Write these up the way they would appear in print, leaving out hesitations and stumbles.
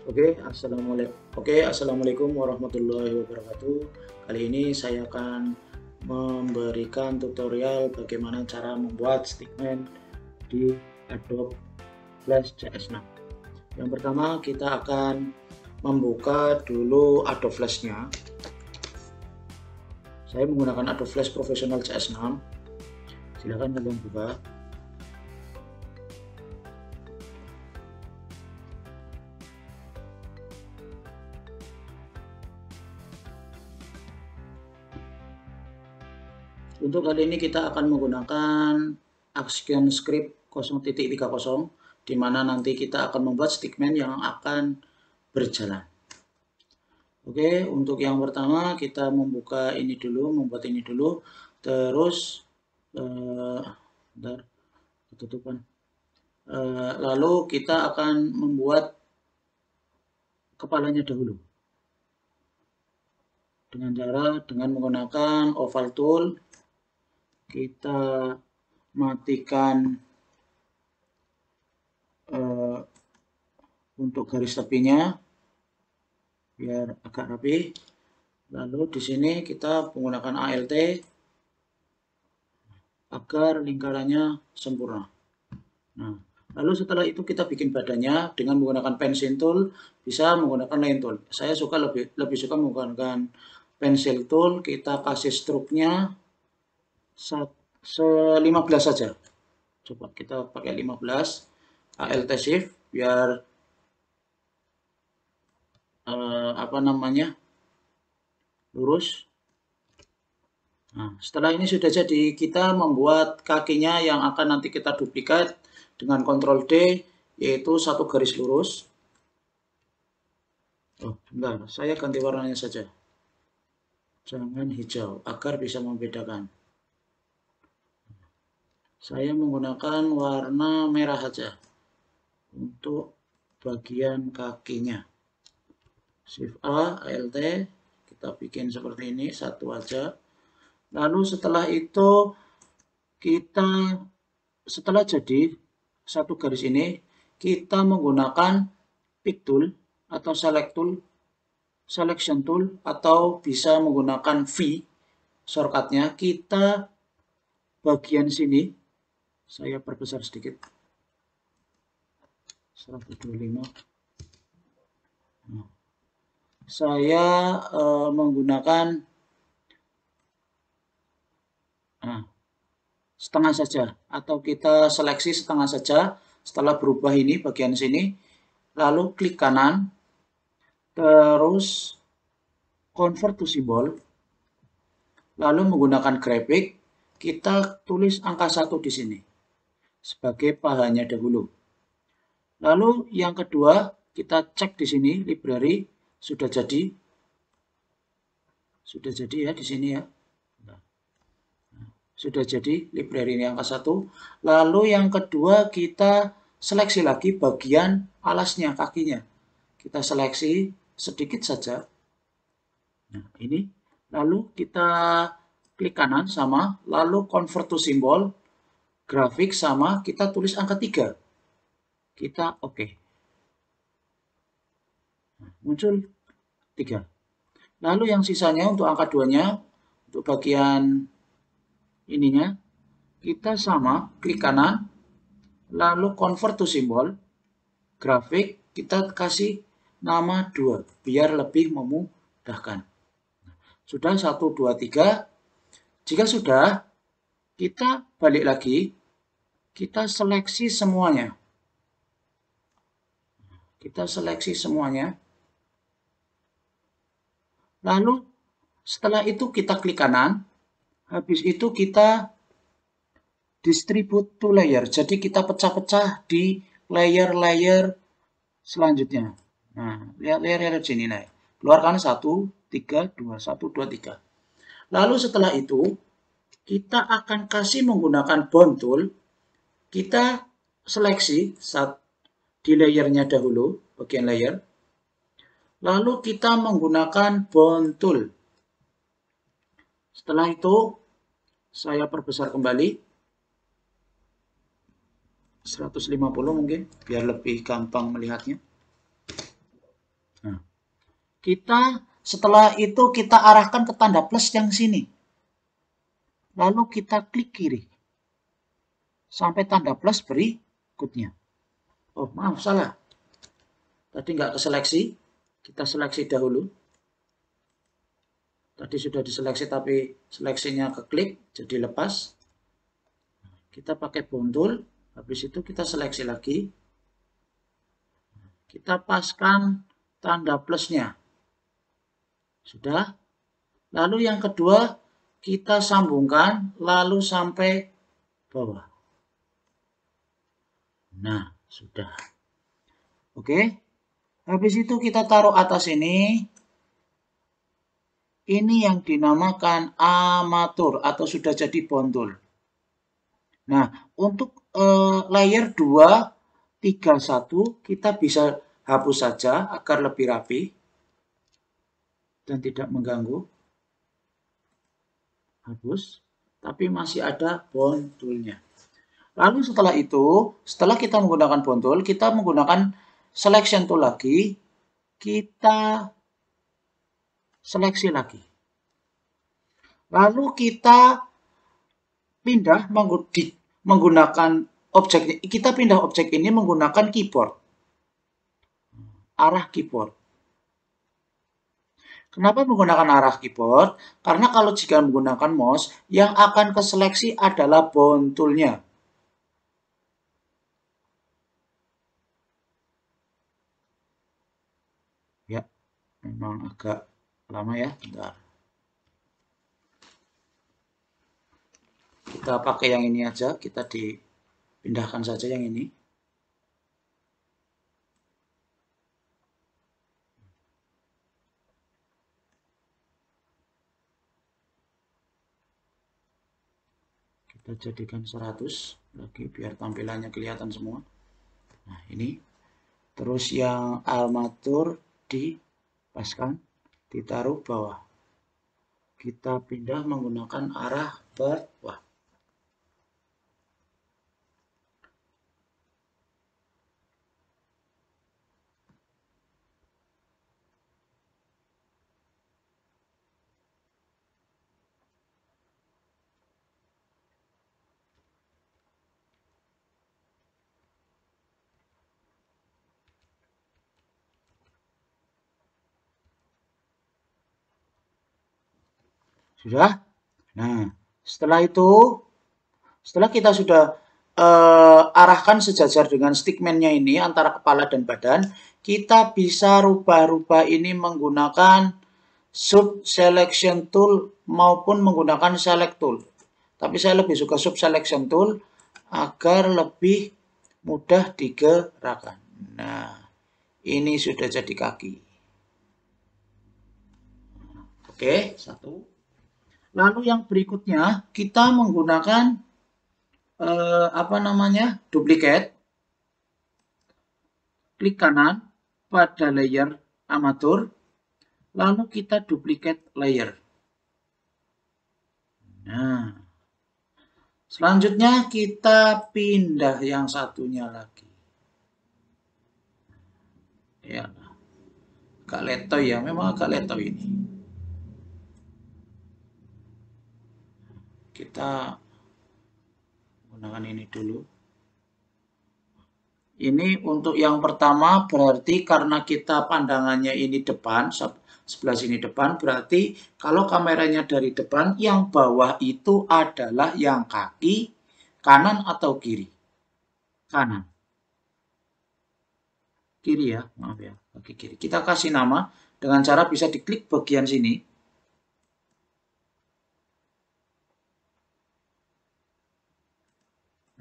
Assalamualaikum warahmatullahi wabarakatuh. Kali ini saya akan memberikan tutorial bagaimana cara membuat stickman di Adobe Flash CS6. Yang pertama kita akan membuka dulu Adobe Flash-nya. Saya menggunakan Adobe Flash Professional CS6. Silakan kalian buka. Untuk kali ini kita akan menggunakan Action Script 0.30, di mana nanti kita akan membuat stickman yang akan berjalan. Oke, untuk yang pertama kita membuka ini dulu, membuat ini dulu, terus bentar, ketutupan. Lalu kita akan membuat kepalanya dahulu dengan menggunakan oval tool. Kita matikan untuk garis tepinya biar agak rapi. Lalu di sini kita menggunakan ALT agar lingkarannya sempurna. Nah, lalu setelah itu kita bikin badannya dengan menggunakan pencil tool, bisa menggunakan line tool. Saya lebih suka menggunakan pencil tool. Kita kasih stroke-nya 15 saja. Coba kita pakai 15. ALT shift biar lurus. Nah, setelah ini sudah jadi, kita membuat kakinya yang akan nanti kita duplikat dengan Ctrl D, yaitu satu garis lurus. Bentar, saya ganti warnanya saja. Jangan hijau, agar bisa membedakan. Saya menggunakan warna merah saja untuk bagian kakinya. Shift A, ALT, kita bikin seperti ini, satu aja. Lalu setelah itu setelah jadi satu garis ini, kita menggunakan pick tool atau selection tool, atau bisa menggunakan V shortcutnya. Kita bagian sini, saya perbesar sedikit, 125. Saya menggunakan setengah saja, atau kita seleksi setengah saja. Setelah berubah ini bagian sini, lalu klik kanan, terus convert to symbol, lalu menggunakan grafik, kita tulis angka 1 di sini sebagai pahanya dahulu. Lalu yang kedua, kita cek di sini library sudah jadi ya di sini ya. Sudah jadi library ini angka 1. Lalu yang kedua, kita seleksi lagi bagian alasnya, kakinya. Kita seleksi sedikit saja. Nah, ini. Lalu kita klik kanan sama, lalu convert to symbol, grafik sama, kita tulis angka 3. Kita oke. Nah, muncul 3. Lalu yang sisanya untuk angka 2-nya, untuk bagian ininya, kita sama, klik kanan, lalu convert to symbol, grafik, kita kasih nama 2, biar lebih memudahkan. Sudah 1, 2, 3. Jika sudah, kita balik lagi, kita seleksi semuanya. Lalu setelah itu kita klik kanan. Habis itu kita distribute to layer. Jadi kita pecah-pecah di layer-layer selanjutnya. Nah, lihat layer sini naik. Keluarkan 1, 3, 2, 1, 2, 3. Lalu setelah itu kita akan kasih menggunakan bound tool. Kita seleksi di layernya dahulu, bagian layer. Lalu kita menggunakan bound tool. Setelah itu saya perbesar kembali 150 mungkin biar lebih gampang melihatnya. Nah, setelah itu kita arahkan ke tanda plus yang sini. Lalu kita klik kiri. Sampai tanda plus berikutnya. Oh, maaf, salah. Tadi nggak keseleksi. Kita seleksi dahulu. Tadi sudah diseleksi tapi seleksinya keklik, jadi lepas. Kita pakai bone tool. Habis itu kita seleksi lagi. Kita paskan tanda plusnya. Sudah. Lalu yang kedua, kita sambungkan lalu sampai bawah. Nah, sudah. Oke. Habis itu kita taruh atas ini. Ini yang dinamakan amatur atau sudah jadi bone tool. Nah, untuk layer 2, 3, 1 kita bisa hapus saja agar lebih rapi dan tidak mengganggu. Hapus, tapi masih ada bone tool-nya. Lalu setelah itu, setelah kita menggunakan bone tool, kita menggunakan selection tool lagi. Kita seleksi lagi. Lalu kita pindah menggunakan objek. Kita pindah objek ini menggunakan keyboard. Arah keyboard. Kenapa menggunakan arah keyboard? Karena kalau jika menggunakan mouse, yang akan keseleksi adalah bone tool-nya. Ya, memang agak lama ya. Bentar. Kita pakai yang ini aja, kita dipindahkan saja yang ini. Kita jadikan 100 lagi biar tampilannya kelihatan semua. Nah, ini. Terus yang armatur dipaskan, ditaruh bawah. Kita pindah menggunakan arah bawah. Sudah? Nah, setelah kita sudah arahkan sejajar dengan stickman-nya ini antara kepala dan badan, kita bisa rubah-rubah ini menggunakan sub selection tool maupun menggunakan select tool. Tapi saya lebih suka sub selection tool agar lebih mudah digerakkan. Nah, ini sudah jadi kaki. Oke, satu. Lalu yang berikutnya kita menggunakan duplicate. Klik kanan pada layer amatur, lalu kita duplicate layer. Nah, selanjutnya kita pindah yang satunya lagi. Ya, agak letoy ya, memang agak letoy ini. Kita gunakan ini dulu. Ini untuk yang pertama berarti karena kita pandangannya ini depan, sebelah sini depan, berarti kalau kameranya dari depan, yang bawah itu adalah yang kaki, kanan atau kiri? Kanan. Kiri ya, maaf ya, kaki kiri. Kita kasih nama dengan cara bisa diklik bagian sini.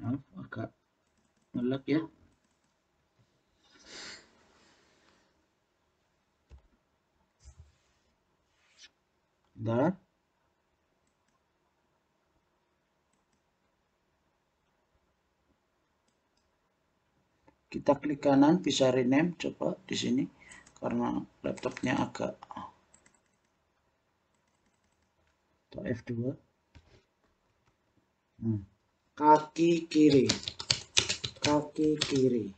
Maaf, agak ngelag ya. Bentar. Kita klik kanan, bisa rename, coba di sini. Karena laptopnya agak F2. Kaki kiri. Kaki kiri.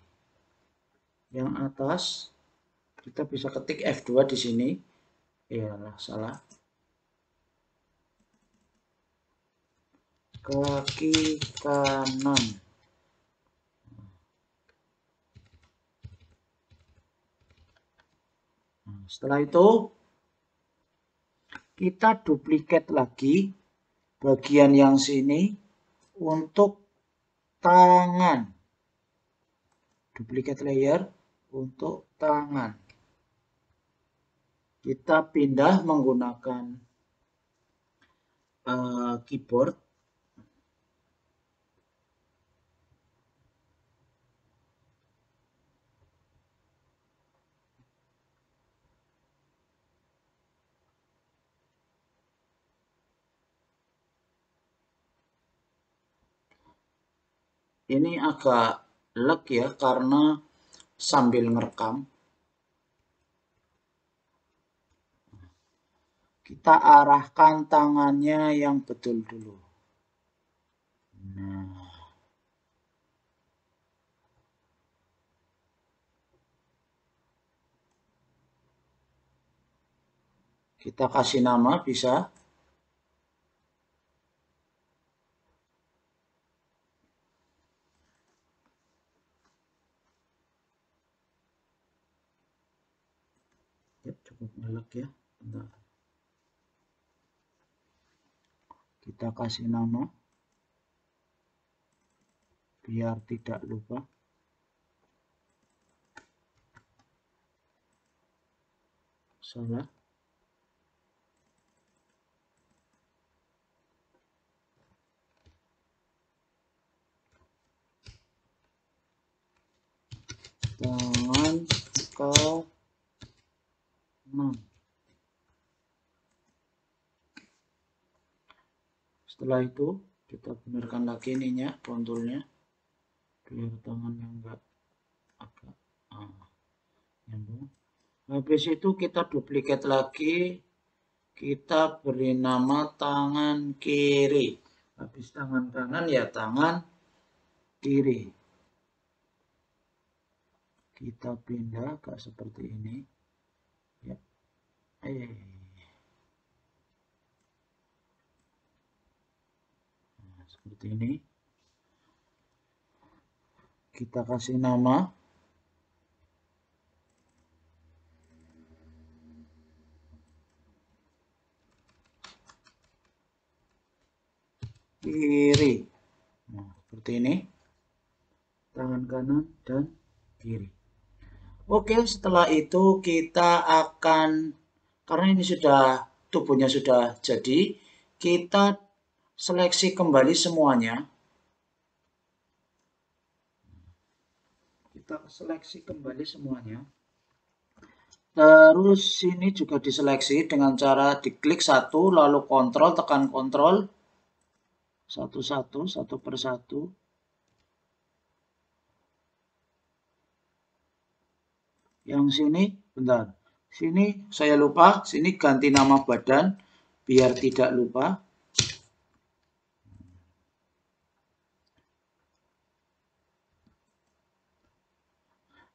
Yang atas Kita bisa ketik F2 di sini. Iyalah, salah. Kaki kanan. Nah, setelah itu kita duplikat lagi bagian yang sini untuk tangan. Duplikat layer untuk tangan. Kita pindah menggunakan keyboard. Ini agak lag ya karena sambil ngerekam. Kita arahkan tangannya yang betul dulu. Nah, kita kasih nama bisa. Ya, cukup ngelag ya. Bentar. Kita kasih nama biar tidak lupa. Salah. Tangan kanan. Setelah itu kita benarkan lagi ininya, konturnya biar tangannya enggak agak nyambung. Habis itu kita duplikat lagi, kita beri nama tangan kiri. Habis tangan kanan ya tangan kiri. Kita pindah ke seperti ini. Ya. Nah, seperti ini. Kita kasih nama. Kiri. Nah, seperti ini. Tangan kanan dan kiri. Oke, setelah itu kita akan, karena ini sudah, tubuhnya sudah jadi, kita seleksi kembali semuanya. Kita seleksi kembali semuanya. Terus sini juga diseleksi dengan cara diklik satu, lalu kontrol, tekan kontrol. Satu-satu, satu per satu. Yang sini, bentar. Sini saya lupa, sini ganti nama badan biar tidak lupa.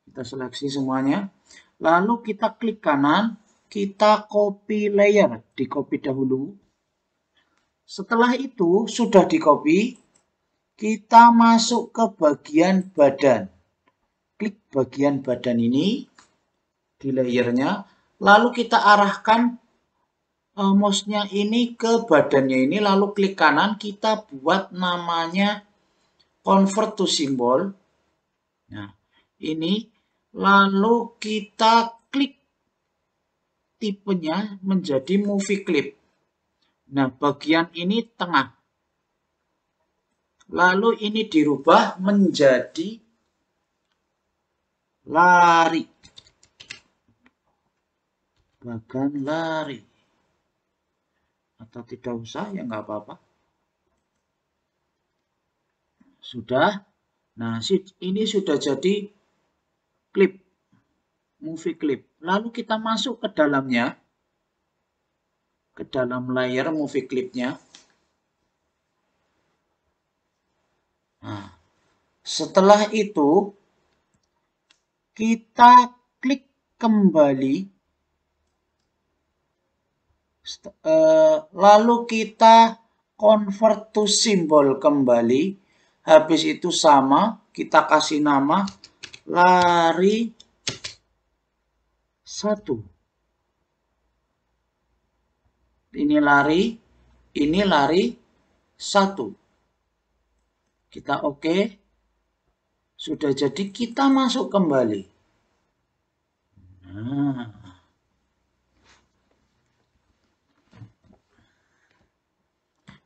Kita seleksi semuanya. Lalu kita klik kanan, kita copy layer, di copy dahulu. Setelah itu sudah di copy, kita masuk ke bagian badan. Klik bagian badan ini di layernya, lalu kita arahkan mouse-nya ini ke badannya ini, lalu klik kanan, kita buat namanya convert to symbol. Nah, ini lalu kita klik tipenya menjadi movie clip. Nah, bagian ini tengah. Lalu ini dirubah menjadi lari. Bagan lari. Atau tidak usah, ya nggak apa-apa. Sudah. Nah, ini sudah jadi klip. Movie clip. Lalu kita masuk ke dalamnya. Ke dalam layar movie clipnya. Nah, setelah itu kita klik kembali, lalu kita convert to simbol kembali, habis itu sama, kita kasih nama lari 1. Ini lari 1. Kita oke. Sudah jadi, kita masuk kembali. Nah.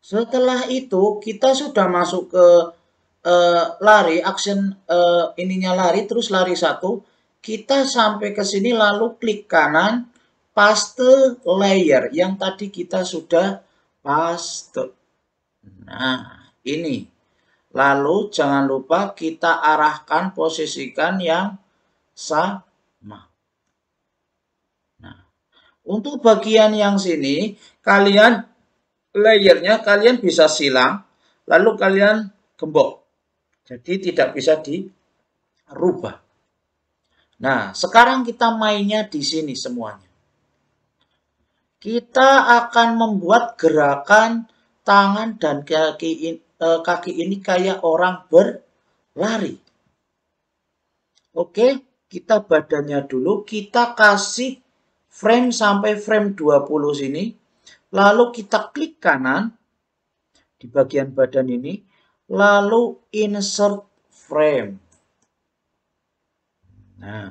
Setelah itu kita sudah masuk ke lari, action ininya lari, terus lari 1. Kita sampai ke sini lalu klik kanan, paste layer yang tadi kita sudah paste. Nah, ini. Lalu jangan lupa kita arahkan, posisikan yang sama. Nah, untuk bagian yang sini, layernya kalian bisa silang, lalu kalian gembok. Jadi tidak bisa dirubah. Nah, sekarang kita mainnya di sini semuanya. Kita akan membuat gerakan tangan dan kaki ini kayak orang berlari. Oke, kita badannya dulu. Kita kasih frame sampai frame 20 sini. Lalu kita klik kanan di bagian badan ini. Lalu insert frame. Nah,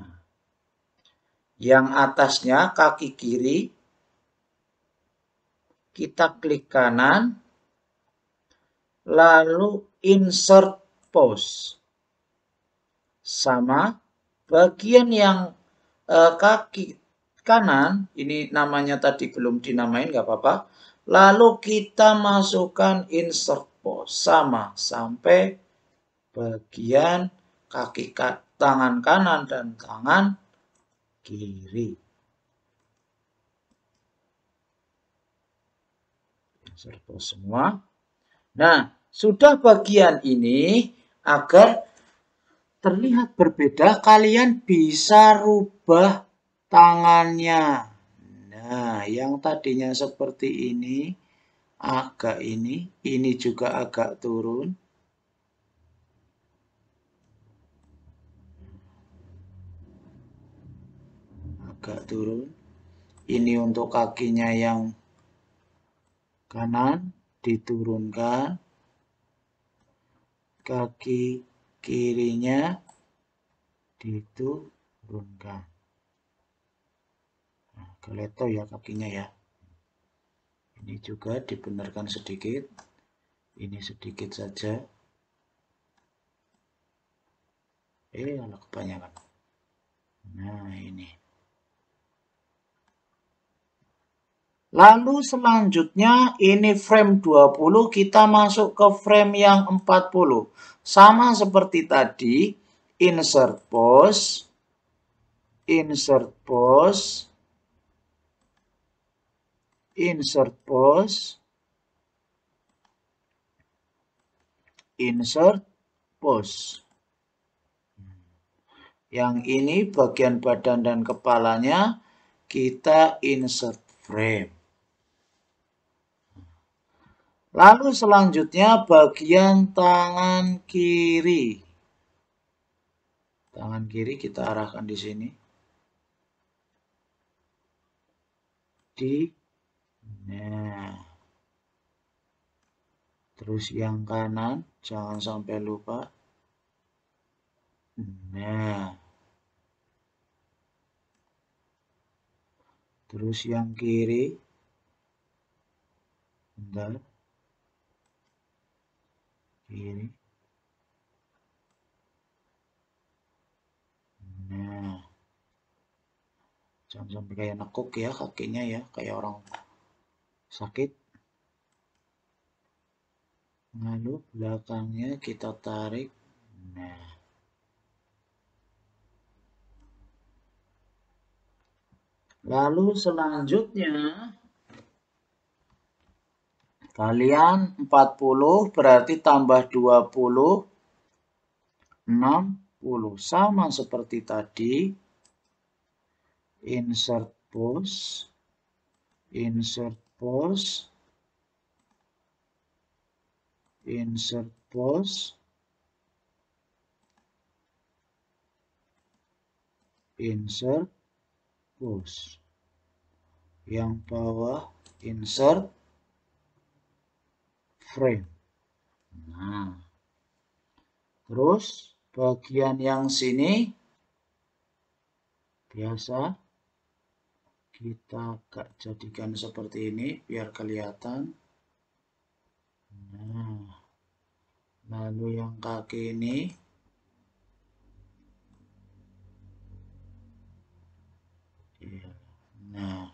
yang atasnya kaki kiri. Kita klik kanan. Lalu insert pose. Sama bagian yang kaki kanan, ini namanya tadi belum dinamain, nggak apa-apa. Lalu kita masukkan insert pose. Sama sampai bagian kaki tangan kanan dan tangan kiri. Insert pose semua. Nah, sudah bagian ini agar terlihat berbeda, kalian bisa rubah tangannya. Nah, yang tadinya seperti ini, agak ini juga agak turun. Agak turun. Ini untuk kakinya yang kanan, diturunkan. Kaki kirinya diturunkan. Nah, geleto ya kakinya ya. Ini juga dibenarkan sedikit. Ini sedikit saja. Alah kebanyakan. Nah, ini. Lalu selanjutnya ini frame 20, kita masuk ke frame yang 40. Sama seperti tadi, insert pose, insert pose, insert pose, insert pose. Yang ini bagian badan dan kepalanya kita insert frame. Lalu selanjutnya bagian tangan kiri. Tangan kiri kita arahkan di sini. Nah. Terus yang kanan jangan sampai lupa. Nah. Terus yang kiri. Bentar. Kiri. Nah. Jangan sampai kayak nekuk ya kakinya ya, kayak orang sakit. Lalu belakangnya kita tarik. Nah. Lalu selanjutnya kalian 40 berarti tambah 20 60 sama seperti tadi. insert post, insert post, insert post, insert post. Yang bawah insert frame. Nah, terus bagian yang sini biasa kita agak jadikan seperti ini biar kelihatan. Nah, lalu yang kaki ini nah,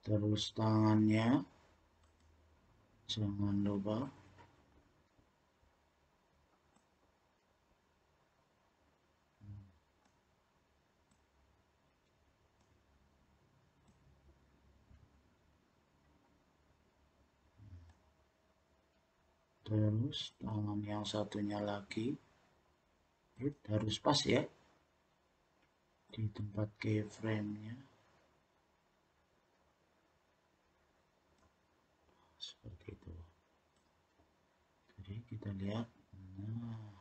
terus tangannya jangan lupa terus tangan yang satunya lagi harus pas ya di tempat keyframe-nya seperti itu. Jadi kita lihat. Nah,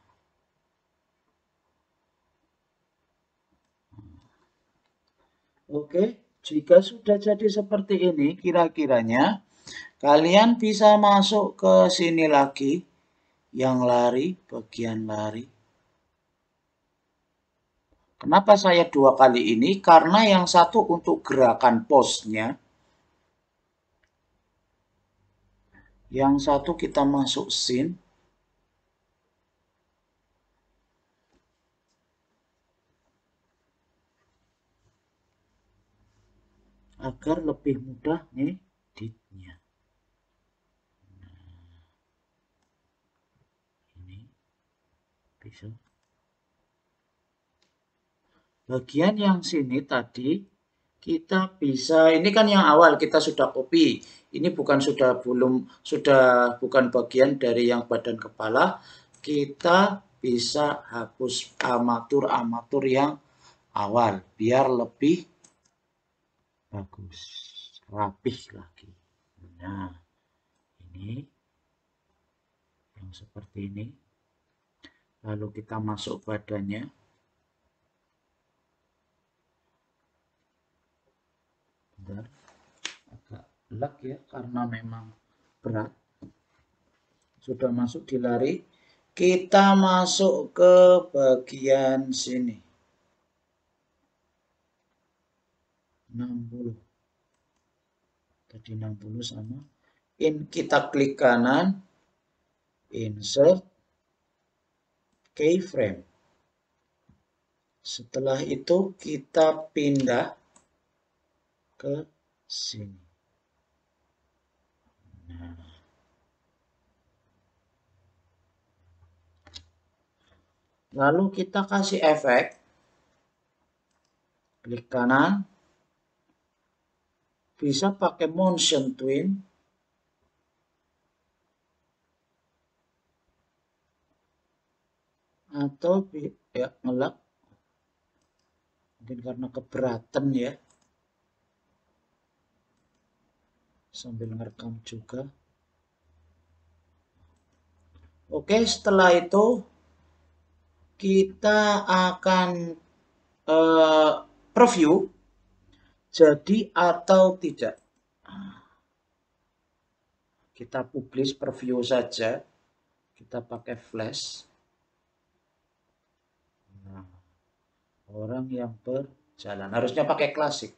oke, jika sudah jadi seperti ini kira-kiranya, kalian bisa masuk ke sini lagi, yang lari, bagian lari. Kenapa saya 2 kali ini? Karena yang satu untuk gerakan pose-nya, yang satu kita masuk scene, agar lebih mudah ngeditnya. Ini bisa. Bagian yang sini tadi kita bisa, ini kan yang awal kita sudah copy. Ini bukan bukan bagian dari yang badan kepala. Kita bisa hapus amatur-amatur yang awal biar lebih bagus, rapih lagi. Nah, ini yang seperti ini. Lalu kita masuk badannya. Bentar, agak lag ya karena memang berat. Sudah masuk di lari. Kita masuk ke bagian sini. 60. Tadi 60 sama. Kita klik kanan. Insert. Keyframe. Setelah itu kita pindah ke sini. Nah. Lalu kita kasih efek. Klik kanan. Bisa pakai motion twin. Atau ya ngelak. Mungkin karena keberatan ya. Sambil ngerekam juga. Oke, setelah itu kita akan preview jadi atau tidak. Kita publish preview saja. Kita pakai flash. Nah, orang yang berjalan harusnya pakai klasik.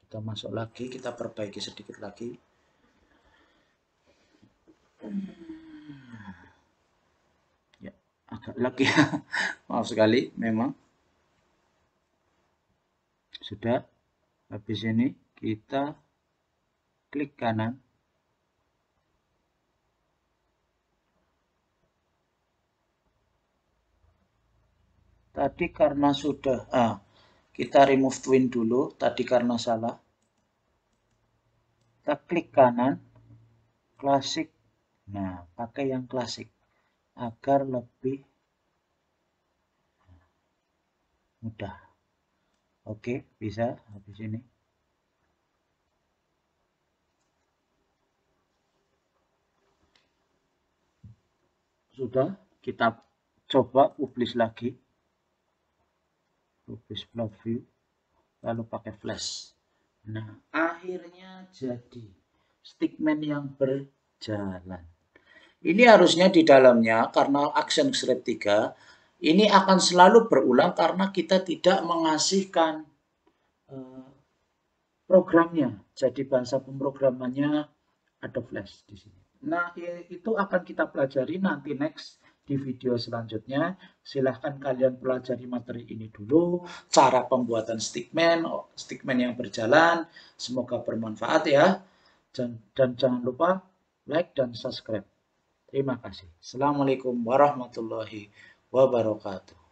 Kita masuk lagi, kita perbaiki sedikit lagi. Ya, agak lag ya. Maaf sekali, memang. Sudah. Habis ini kita klik kanan. Tadi karena sudah, kita remove twin dulu. Tadi karena salah. Kita klik kanan. Klasik. Nah, pakai yang klasik. agar lebih mudah. Oke, bisa habis ini. Sudah, kita coba publish lagi. Publish plot view, lalu pakai flash. Nah, akhirnya jadi stickman yang berjalan. Ini harusnya di dalamnya, karena action script 3, ini akan selalu berulang karena kita tidak mengasihkan programnya. Jadi bahasa pemrogramannya ada flash di sini. Nah, itu akan kita pelajari nanti next di video selanjutnya. Silahkan kalian pelajari materi ini dulu, cara pembuatan stickman yang berjalan. Semoga bermanfaat ya. Dan jangan lupa like dan subscribe. Terima kasih. Assalamualaikum warahmatullahi wabarakatuh.